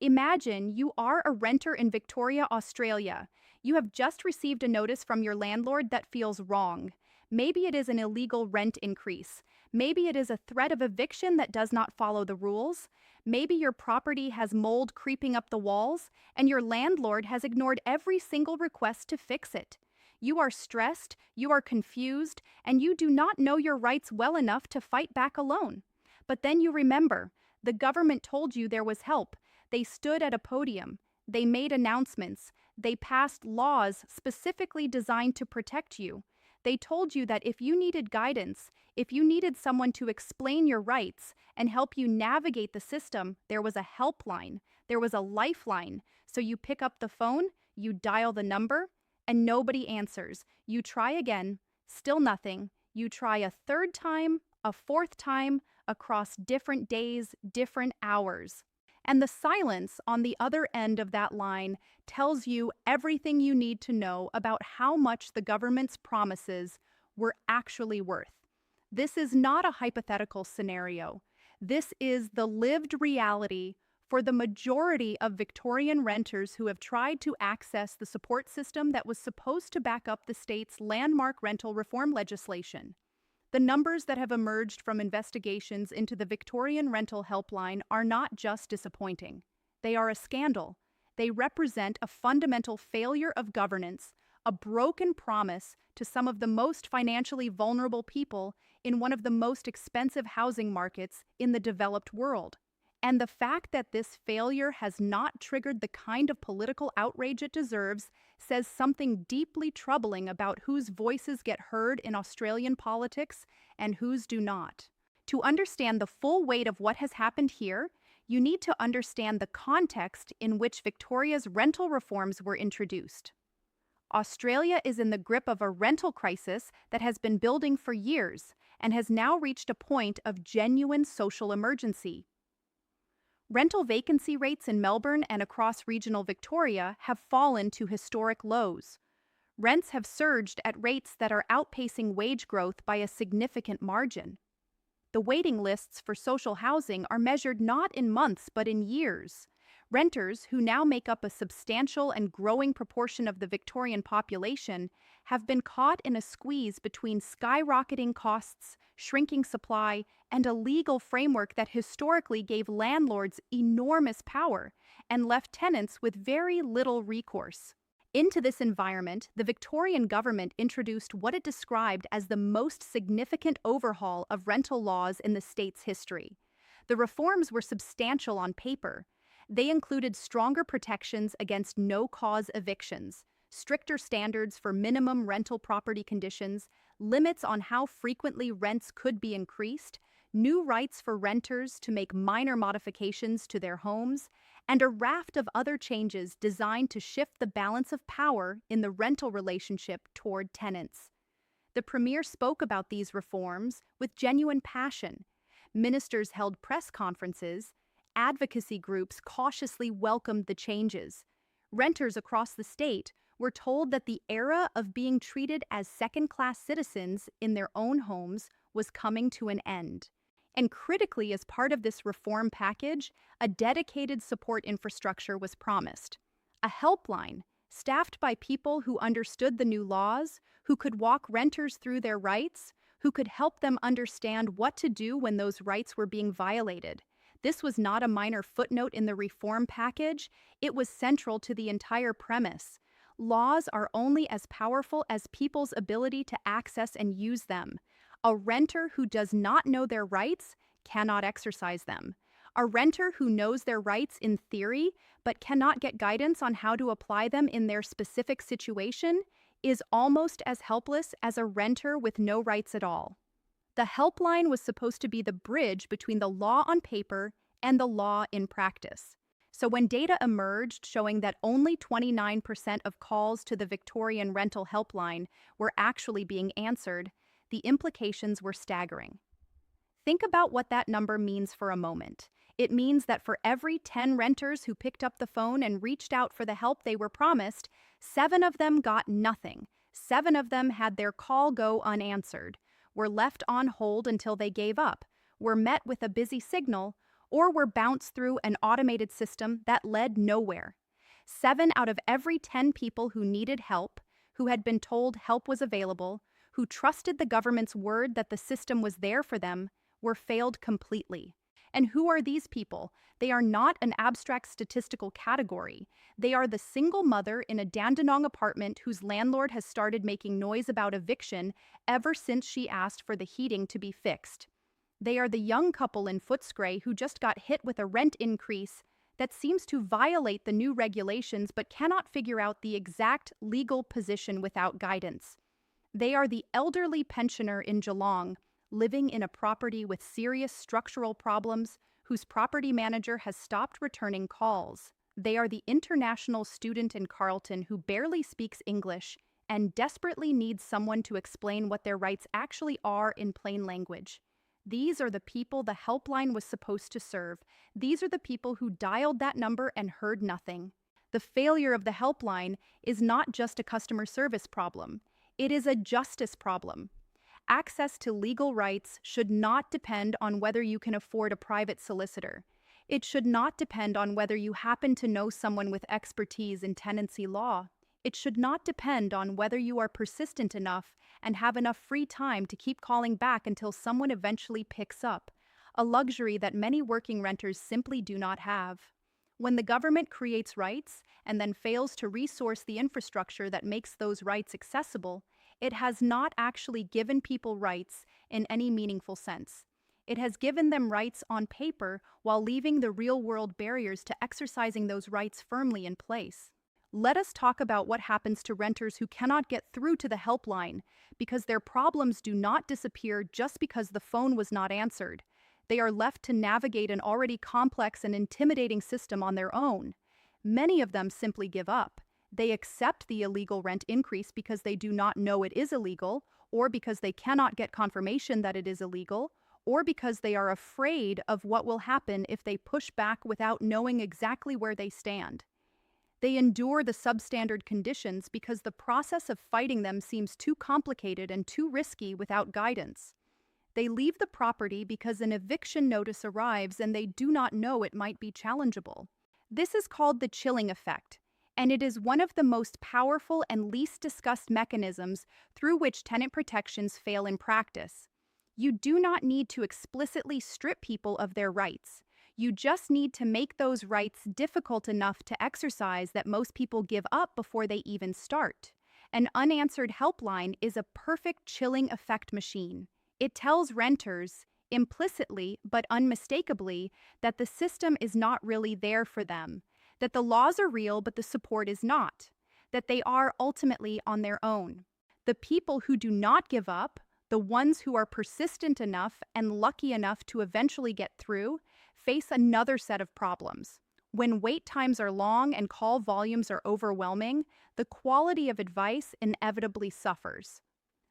Imagine you are a renter in Victoria, Australia. You have just received a notice from your landlord that feels wrong. Maybe it is an illegal rent increase. Maybe it is a threat of eviction that does not follow the rules. Maybe your property has mold creeping up the walls, and your landlord has ignored every single request to fix it. You are stressed, you are confused, and you do not know your rights well enough to fight back alone. But then you remember, the government told you there was help. They stood at a podium. They made announcements. They passed laws specifically designed to protect you. They told you that if you needed guidance, if you needed someone to explain your rights and help you navigate the system, there was a helpline, there was a lifeline. So you pick up the phone, you dial the number, and nobody answers. You try again, still nothing. You try a third time, a fourth time, across different days, different hours. And the silence on the other end of that line tells you everything you need to know about how much the government's promises were actually worth. This is not a hypothetical scenario. This is the lived reality for the majority of Victorian renters who have tried to access the support system that was supposed to back up the state's landmark rental reform legislation. The numbers that have emerged from investigations into the Victorian rental helpline are not just disappointing. They are a scandal. They represent a fundamental failure of governance, a broken promise to some of the most financially vulnerable people in one of the most expensive housing markets in the developed world. And the fact that this failure has not triggered the kind of political outrage it deserves says something deeply troubling about whose voices get heard in Australian politics and whose do not. To understand the full weight of what has happened here, you need to understand the context in which Victoria's rental reforms were introduced. Australia is in the grip of a rental crisis that has been building for years and has now reached a point of genuine social emergency. Rental vacancy rates in Melbourne and across regional Victoria have fallen to historic lows. Rents have surged at rates that are outpacing wage growth by a significant margin. The waiting lists for social housing are measured not in months but in years. Renters, who now make up a substantial and growing proportion of the Victorian population, have been caught in a squeeze between skyrocketing costs, shrinking supply, and a legal framework that historically gave landlords enormous power and left tenants with very little recourse. Into this environment, the Victorian government introduced what it described as the most significant overhaul of rental laws in the state's history. The reforms were substantial on paper. They included stronger protections against no-cause evictions, stricter standards for minimum rental property conditions, limits on how frequently rents could be increased, new rights for renters to make minor modifications to their homes, and a raft of other changes designed to shift the balance of power in the rental relationship toward tenants. The Premier spoke about these reforms with genuine passion. Ministers held press conferences. Advocacy groups cautiously welcomed the changes. Renters across the state were told that the era of being treated as second-class citizens in their own homes was coming to an end. And critically, as part of this reform package, a dedicated support infrastructure was promised. A helpline, staffed by people who understood the new laws, who could walk renters through their rights, who could help them understand what to do when those rights were being violated. This was not a minor footnote in the reform package, it was central to the entire premise. Laws are only as powerful as people's ability to access and use them. A renter who does not know their rights cannot exercise them. A renter who knows their rights in theory but cannot get guidance on how to apply them in their specific situation is almost as helpless as a renter with no rights at all. The helpline was supposed to be the bridge between the law on paper and the law in practice. So when data emerged showing that only 29% of calls to the Victorian rental helpline were actually being answered, the implications were staggering. Think about what that number means for a moment. It means that for every 10 renters who picked up the phone and reached out for the help they were promised, 7 of them got nothing. 7 of them had their call go unanswered, were left on hold until they gave up, were met with a busy signal, or were bounced through an automated system that led nowhere. 7 out of every 10 people who needed help, who had been told help was available, who trusted the government's word that the system was there for them, were failed completely. And who are these people? They are not an abstract statistical category. They are the single mother in a Dandenong apartment whose landlord has started making noise about eviction ever since she asked for the heating to be fixed. They are the young couple in Footscray who just got hit with a rent increase that seems to violate the new regulations but cannot figure out the exact legal position without guidance. They are the elderly pensioner in Geelong, living in a property with serious structural problems, whose property manager has stopped returning calls. They are the international student in Carlton who barely speaks English and desperately needs someone to explain what their rights actually are in plain language. These are the people the helpline was supposed to serve. These are the people who dialed that number and heard nothing. The failure of the helpline is not just a customer service problem. It is a justice problem. Access to legal rights should not depend on whether you can afford a private solicitor. It should not depend on whether you happen to know someone with expertise in tenancy law. It should not depend on whether you are persistent enough and have enough free time to keep calling back until someone eventually picks up, a luxury that many working renters simply do not have. When the government creates rights and then fails to resource the infrastructure that makes those rights accessible, it has not actually given people rights in any meaningful sense. It has given them rights on paper while leaving the real-world barriers to exercising those rights firmly in place. Let us talk about what happens to renters who cannot get through to the helpline because their problems do not disappear just because the phone was not answered. They are left to navigate an already complex and intimidating system on their own. Many of them simply give up. They accept the illegal rent increase because they do not know it is illegal, or because they cannot get confirmation that it is illegal, or because they are afraid of what will happen if they push back without knowing exactly where they stand. They endure the substandard conditions because the process of fighting them seems too complicated and too risky without guidance. They leave the property because an eviction notice arrives and they do not know it might be challengeable. This is called the chilling effect, and it is one of the most powerful and least discussed mechanisms through which tenant protections fail in practice. You do not need to explicitly strip people of their rights. You just need to make those rights difficult enough to exercise that most people give up before they even start. An unanswered helpline is a perfect chilling effect machine. It tells renters, implicitly but unmistakably, that the system is not really there for them, that the laws are real but the support is not, that they are ultimately on their own. The people who do not give up, the ones who are persistent enough and lucky enough to eventually get through, face another set of problems. When wait times are long and call volumes are overwhelming, the quality of advice inevitably suffers.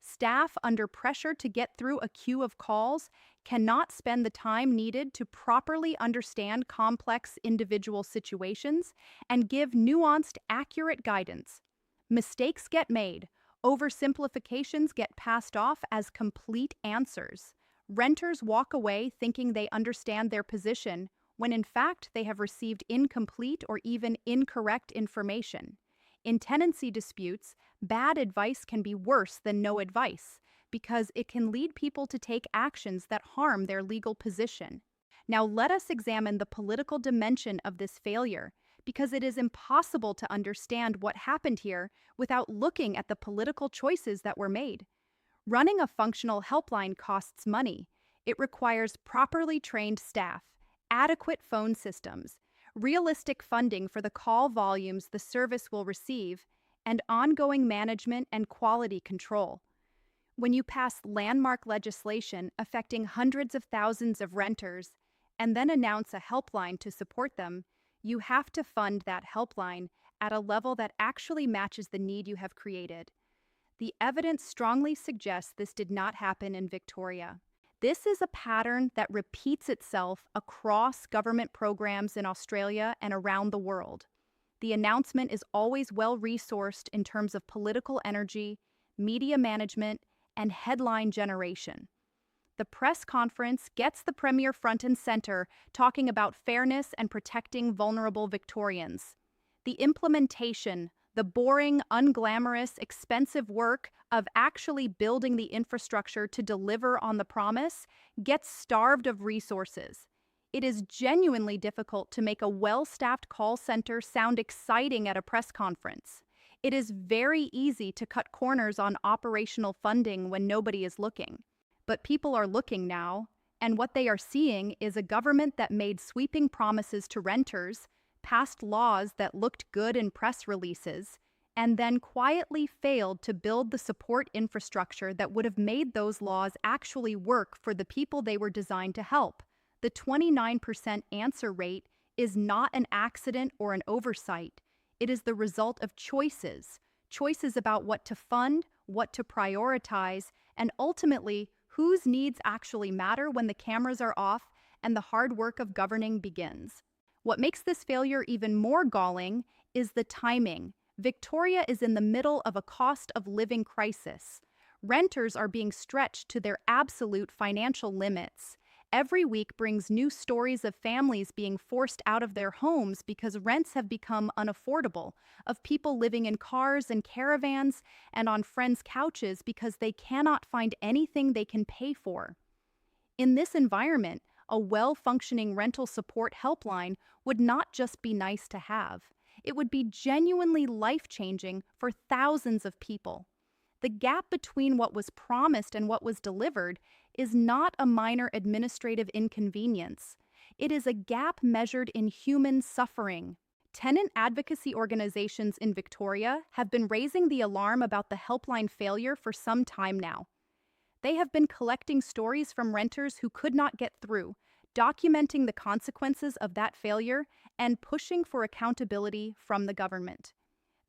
Staff under pressure to get through a queue of calls cannot spend the time needed to properly understand complex individual situations and give nuanced, accurate guidance. Mistakes get made. Oversimplifications get passed off as complete answers. Renters walk away thinking they understand their position, when in fact they have received incomplete or even incorrect information. In tenancy disputes, bad advice can be worse than no advice, because it can lead people to take actions that harm their legal position. Now let us examine the political dimension of this failure, because it is impossible to understand what happened here without looking at the political choices that were made. Running a functional helpline costs money. It requires properly trained staff, adequate phone systems, realistic funding for the call volumes the service will receive, and ongoing management and quality control. When you pass landmark legislation affecting hundreds of thousands of renters and then announce a helpline to support them, you have to fund that helpline at a level that actually matches the need you have created. The evidence strongly suggests this did not happen in Victoria. This is a pattern that repeats itself across government programs in Australia and around the world. The announcement is always well-resourced in terms of political energy, media management, and headline generation. the press conference gets the premier front and center, talking about fairness and protecting vulnerable Victorians. The implementation, the boring, unglamorous, expensive work of actually building the infrastructure to deliver on the promise, gets starved of resources. It is genuinely difficult to make a well-staffed call center sound exciting at a press conference. It is very easy to cut corners on operational funding when nobody is looking. But people are looking now, and what they are seeing is a government that made sweeping promises to renters, passed laws that looked good in press releases, and then quietly failed to build the support infrastructure that would have made those laws actually work for the people they were designed to help. The 29% answer rate is not an accident or an oversight. It is the result of choices about what to fund, what to prioritize, and ultimately, whose needs actually matter when the cameras are off and the hard work of governing begins. What makes this failure even more galling is the timing. Victoria is in the middle of a cost of living crisis. Renters are being stretched to their absolute financial limits. Every week brings new stories of families being forced out of their homes because rents have become unaffordable, of people living in cars and caravans and on friends' couches because they cannot find anything they can pay for. In this environment, a well-functioning rental support helpline would not just be nice to have. It would be genuinely life-changing for thousands of people. The gap between what was promised and what was delivered is not a minor administrative inconvenience. It is a gap measured in human suffering. Tenant advocacy organizations in Victoria have been raising the alarm about the helpline failure for some time now. They have been collecting stories from renters who could not get through, documenting the consequences of that failure, and pushing for accountability from the government.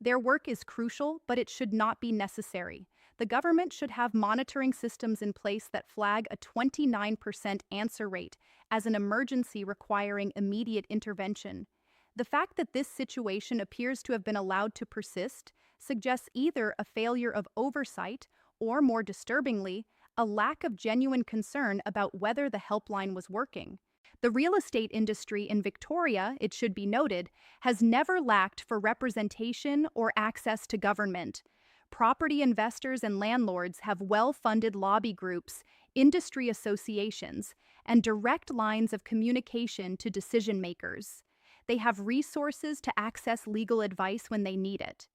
Their work is crucial, but it should not be necessary. The government should have monitoring systems in place that flag a 29% answer rate as an emergency requiring immediate intervention. The fact that this situation appears to have been allowed to persist suggests either a failure of oversight or, more disturbingly, a lack of genuine concern about whether the helpline was working. The real estate industry in Victoria, it should be noted, has never lacked for representation or access to government. Property investors and landlords have well-funded lobby groups, industry associations, and direct lines of communication to decision-makers. They have resources to access legal advice when they need it.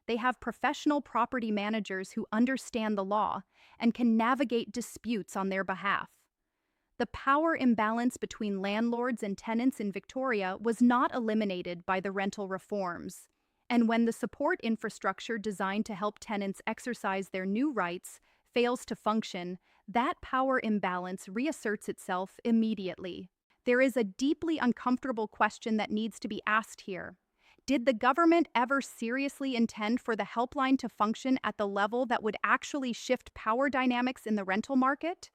They have professional property managers who understand the law and can navigate disputes on their behalf. The power imbalance between landlords and tenants in Victoria was not eliminated by the rental reforms. And when the support infrastructure designed to help tenants exercise their new rights fails to function, that power imbalance reasserts itself immediately. There is a deeply uncomfortable question that needs to be asked here. Did the government ever seriously intend for the helpline to function at the level that would actually shift power dynamics in the rental market?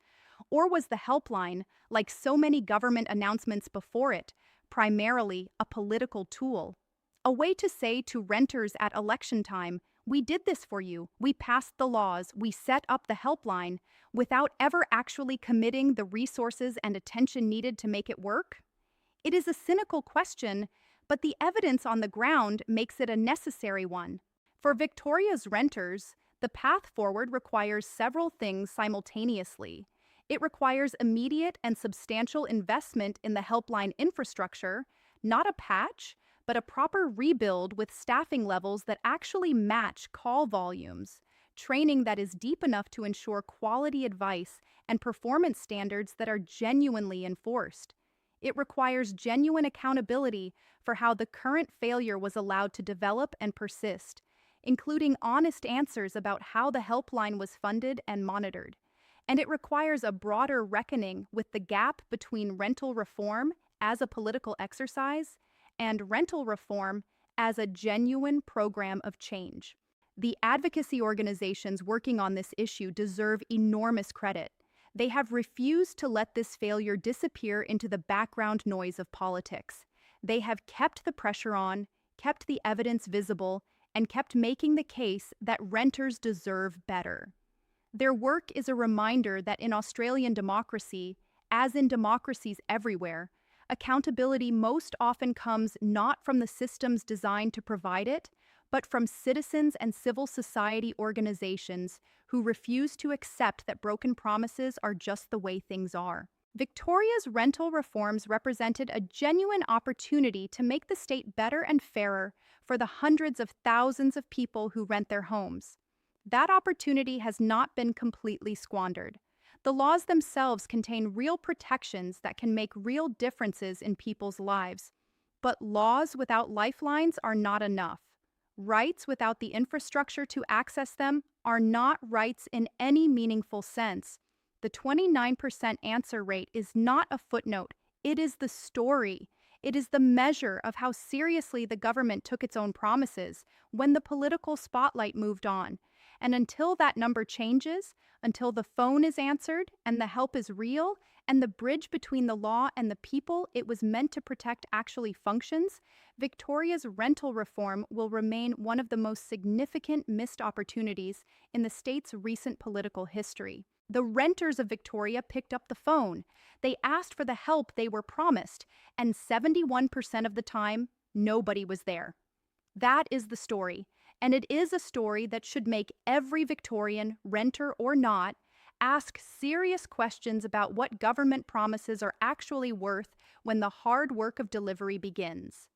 Or was the helpline, like so many government announcements before it, primarily a political tool? A way to say to renters at election time, "We did this for you, we passed the laws, we set up the helpline," without ever actually committing the resources and attention needed to make it work? It is a cynical question, but the evidence on the ground makes it a necessary one. For Victoria's renters, the path forward requires several things simultaneously. It requires immediate and substantial investment in the helpline infrastructure, not a patch, but a proper rebuild with staffing levels that actually match call volumes, training that is deep enough to ensure quality advice and performance standards that are genuinely enforced. It requires genuine accountability for how the current failure was allowed to develop and persist, including honest answers about how the helpline was funded and monitored. And it requires a broader reckoning with the gap between rental reform as a political exercise and rental reform as a genuine program of change. The advocacy organizations working on this issue deserve enormous credit. They have refused to let this failure disappear into the background noise of politics. They have kept the pressure on, kept the evidence visible, and kept making the case that renters deserve better. Their work is a reminder that in Australian democracy, as in democracies everywhere, accountability most often comes not from the systems designed to provide it, but from citizens and civil society organizations who refuse to accept that broken promises are just the way things are. Victoria's rental reforms represented a genuine opportunity to make the state better and fairer for the hundreds of thousands of people who rent their homes. That opportunity has not been completely squandered. The laws themselves contain real protections that can make real differences in people's lives. But laws without lifelines are not enough. Rights without the infrastructure to access them are not rights in any meaningful sense. The 29% answer rate is not a footnote, it is the story. It is the measure of how seriously the government took its own promises when the political spotlight moved on. And until that number changes, until the phone is answered and the help is real, and the bridge between the law and the people it was meant to protect actually functions, Victoria's rental reform will remain one of the most significant missed opportunities in the state's recent political history. The renters of Victoria picked up the phone. They asked for the help they were promised, and 71% of the time, nobody was there. That is the story, and it is a story that should make every Victorian, renter or not, ask serious questions about what government promises are actually worth when the hard work of delivery begins.